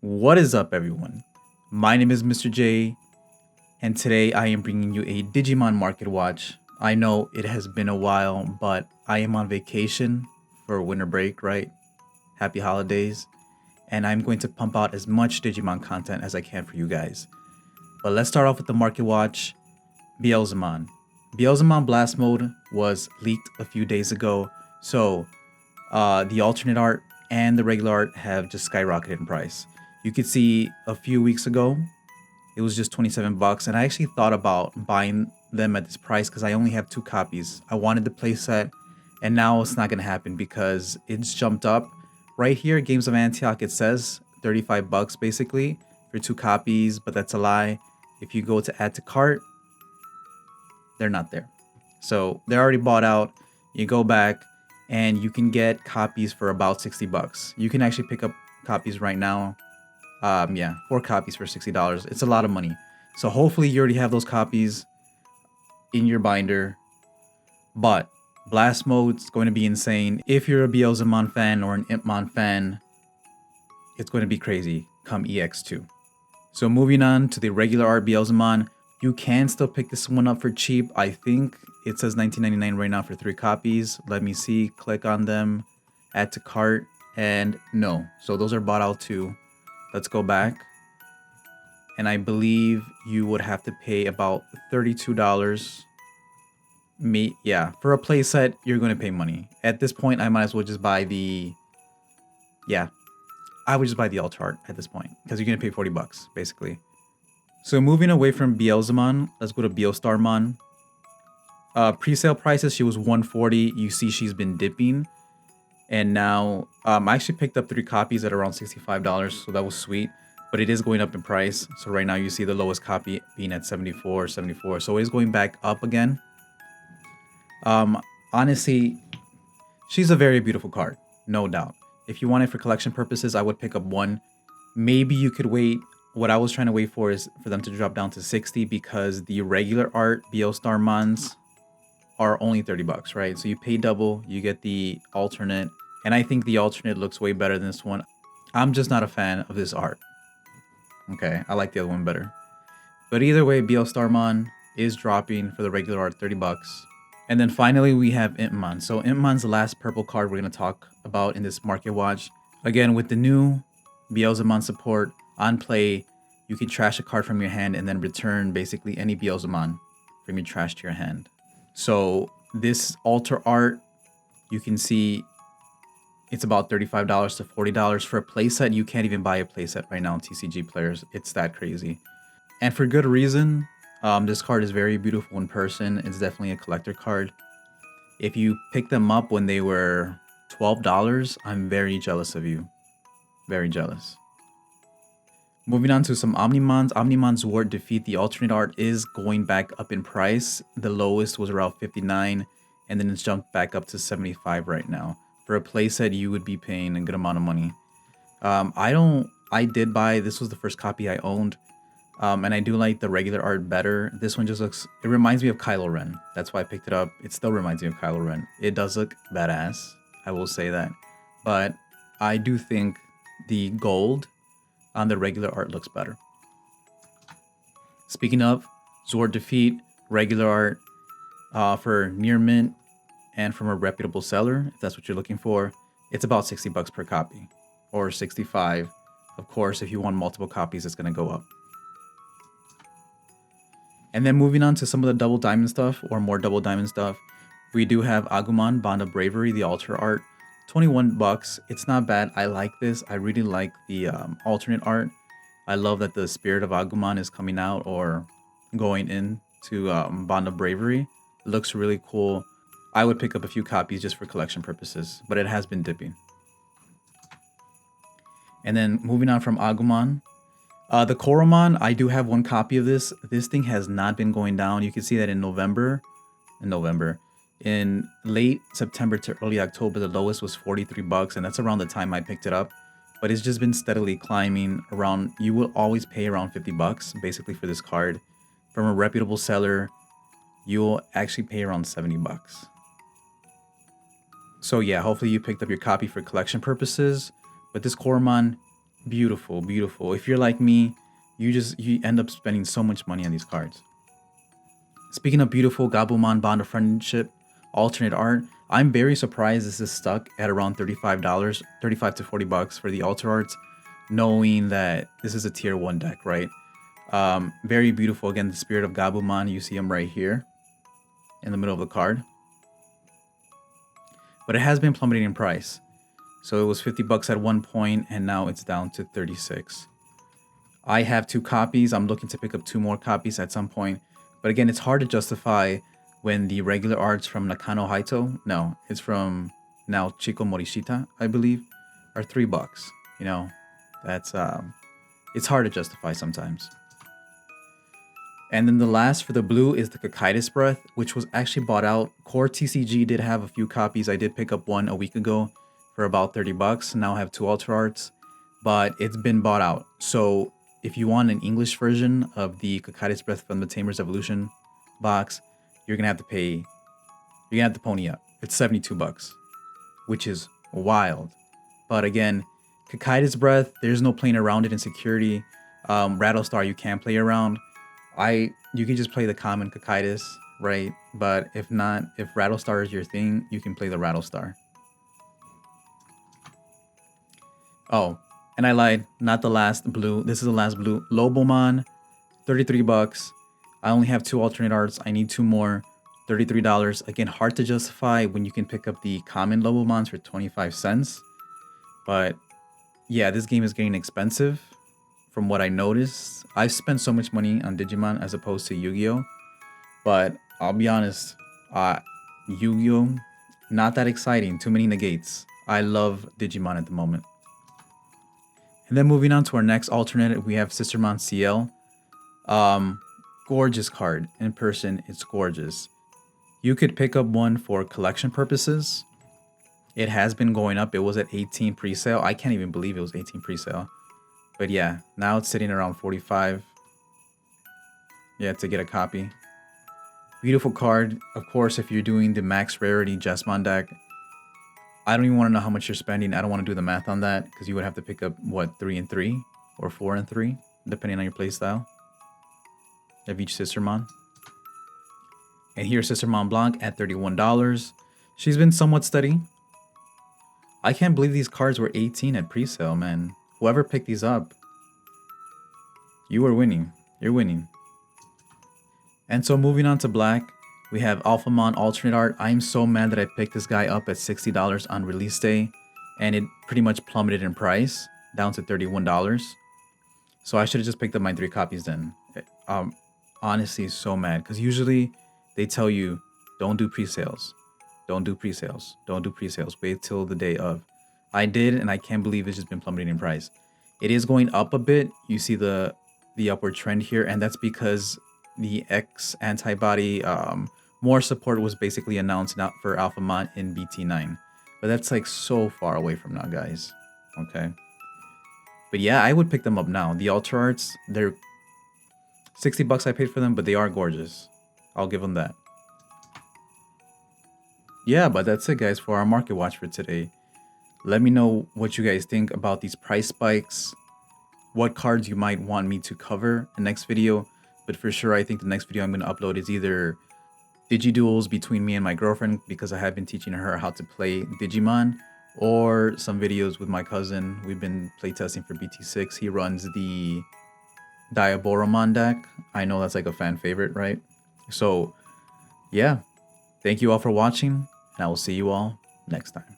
What is up, everyone? My name is Mr. J, and today I am bringing you a Digimon Market Watch. I know it has been a while, but I am on vacation for winter break, right? Happy holidays. And I'm going to pump out as much Digimon content as I can for you guys. But let's start off with the Market Watch. Beelzemon. Beelzemon Blast Mode was leaked a few days ago, so the alternate art and the regular art have just skyrocketed in price. You could see a few weeks ago, it was just 27 bucks, and I actually thought about buying them at this price because I only have 2 copies. I wanted the playset, and now it's not gonna happen because it's jumped up. Right here, Games of Antioch, it says 35 bucks basically for 2 copies, but that's a lie. If you go to add to cart, they're not there. So they're already bought out. You go back and you can get copies for about 60 bucks. You can actually pick up copies right now. 4 copies for $60. It's a lot of money. So hopefully you already have those copies in your binder. But Blast Mode's going to be insane. If you're a Beelzemon fan or an Iman fan, it's going to be crazy come EX2. So moving on to the regular art Beelzemon, you can still pick this one up for cheap. I think it says $19.99 right now for 3 copies. Let me see. Click on them, add to cart, and no. So those are bought out too. Let's go back. And I believe you would have to pay about $32. For a playset, you're going to pay money. At this point, I might as well just buy I would just buy the alt art at this point because you're going to pay 40 bucks basically. So moving away from Beelzemon, let's go to Beelstarmon. Pre-sale prices, she was $140. You see she's been dipping. And now, I actually picked up 3 copies at around $65, so that was sweet. But it is going up in price. So right now you see the lowest copy being at $74. So it is going back up again. Honestly, she's a very beautiful card, no doubt. If you want it for collection purposes, I would pick up 1. Maybe you could wait. What I was trying to wait for is for them to drop down to 60 because the regular art Beelstarmons are only 30 bucks, right? So you pay double, you get the alternate, and I think the alternate looks way better than this one. I'm just not a fan of this art. Okay, I like the other one better. But either way, Beelstarmon is dropping for the regular art 30 bucks. And then finally we have Iman. So Iman's the last purple card we're going to talk about in this market watch. Again, with the new Beelzemon support on play, you can trash a card from your hand and then return basically any Beelzemon from your trash to your hand. So this alter art, you can see it's about $35 to $40 for a playset. You can't even buy a playset right now in TCG players. It's that crazy. And for good reason. This card is very beautiful in person. It's definitely a collector card. If you pick them up when they were $12, I'm very jealous of you. Very jealous. Moving on to some Omnimons. Omnimon's War Defeat, the alternate art, is going back up in price. The lowest was around $59, and then it's jumped back up to $75 right now. For a playset, you would be paying a good amount of money. I did buy, this was the first copy I owned, and I do like the regular art better. This one just looks, it reminds me of Kylo Ren. That's why I picked it up. It still reminds me of Kylo Ren. It does look badass, I will say that. But I do think the gold on the regular art looks better. Speaking of, Zord Defeat, regular art for near mint and from a reputable seller, if that's what you're looking for, it's about 60 bucks per copy or 65. Of course, if you want multiple copies, it's going to go up. And then moving on to some of the double diamond stuff or more double diamond stuff, we do have Aguman, Bond of Bravery, the alter art. 21 bucks. It's not bad. I like this. I really like the alternate art. I love that the spirit of Aguman is coming out or going into Bond of Bravery. It looks really cool. I would pick up a few copies just for collection purposes, but it has been dipping. And then moving on from Aguman, the Korman, I do have 1 copy of this. This thing has not been going down. You can see that in November. In late September to early October, the lowest was 43 bucks, and that's around the time I picked it up. But it's just been steadily climbing around. You will always pay around 50 bucks basically for this card. From a reputable seller, you'll actually pay around 70 bucks. So yeah, hopefully you picked up your copy for collection purposes. But this Korman, Beautiful, beautiful. If you're like me, you end up spending so much money on these cards. Speaking of beautiful, Gabumon Bond of Friendship alternate art, I'm very surprised this is stuck at around $35, 35 to 40 bucks for the alter arts, knowing that this is a tier 1 deck, right? Very beautiful. Again, the Spirit of Gabumon, you see him right here in the middle of the card. But it has been plummeting in price. So it was 50 bucks at one point, and now it's down to 36. I have 2 copies. I'm looking to pick up 2 more copies at some point. But again, it's hard to justify when the regular arts from Nakano Haito, no, it's from now Chico Morishita, I believe, are $3. You know, that's it's hard to justify sometimes. And then the last for the blue is the Kkakitis Breath, which was actually bought out. Core TCG did have a few copies. I did pick up one a week ago for about 30 bucks. Now I have 2 alter arts, but it's been bought out. So if you want an English version of the Kkakitis Breath from the Tamer's Evolution box, you're gonna have to pay. You're gonna have to pony up. It's 72 bucks, which is wild. But again, Kkakitis Breath, there's no playing around it in security. Rattlestar you can play around. You can just play the common Kkakitis, right? But if not, if Rattlestar is your thing, you can play the Rattlestar. Oh, and I lied. Not the last blue. This is the last blue. Lobomon, 33 bucks. I only have 2 alternate arts. I need 2 more. $33. Again, hard to justify when you can pick up the common Lobomons for 25 cents. But yeah, this game is getting expensive from what I noticed. I've spent so much money on Digimon as opposed to Yu-Gi-Oh! But I'll be honest, Yu-Gi-Oh! Not that exciting. Too many negates. I love Digimon at the moment. And then moving on to our next alternate, we have Sistermon CL. Gorgeous card. In person, it's gorgeous. You could pick up one for collection purposes. It has been going up. It was at 18 pre-sale. I can't even believe it was 18 pre-sale. But yeah, now it's sitting around 45. Yeah, to get a copy. Beautiful card. Of course, if you're doing the max rarity Jesmon deck, I don't even want to know how much you're spending. I don't want to do the math on that because you would have to pick up, what, 3 and 3 or 4 and 3, depending on your playstyle of each Sistermon. And here's Sistermon Blanc at $31. She's been somewhat steady. I can't believe these cards were 18 at pre-sale, man. Whoever picked these up, you are winning. You're winning. And so moving on to black, we have Alphamon alternate art. I'm so mad that I picked this guy up at $60 on release day, and it pretty much plummeted in price down to $31. So I should have just picked up my 3 copies then. Honestly, so mad because usually they tell you don't do pre-sales, don't do pre-sales, don't do pre-sales. Wait till the day of. I did, and I can't believe it's just been plummeting in price. It is going up a bit. You see the upward trend here, and that's because the X antibody more support was basically announced now for Alphamon in BT9. But that's like so far away from now, guys. Okay. But yeah, I would pick them up now. The Ultra Arts, they're 60 bucks I paid for them, but they are gorgeous. I'll give them that. Yeah, but that's it, guys, for our market watch for today. Let me know what you guys think about these price spikes, what cards you might want me to cover in the next video. But for sure, I think the next video I'm going to upload is either Digiduels between me and my girlfriend, because I have been teaching her how to play Digimon, or some videos with my cousin. We've been playtesting for BT6. He runs the Diaboromon deck. I know that's like a fan favorite, right? So, yeah. Thank you all for watching, and I will see you all next time.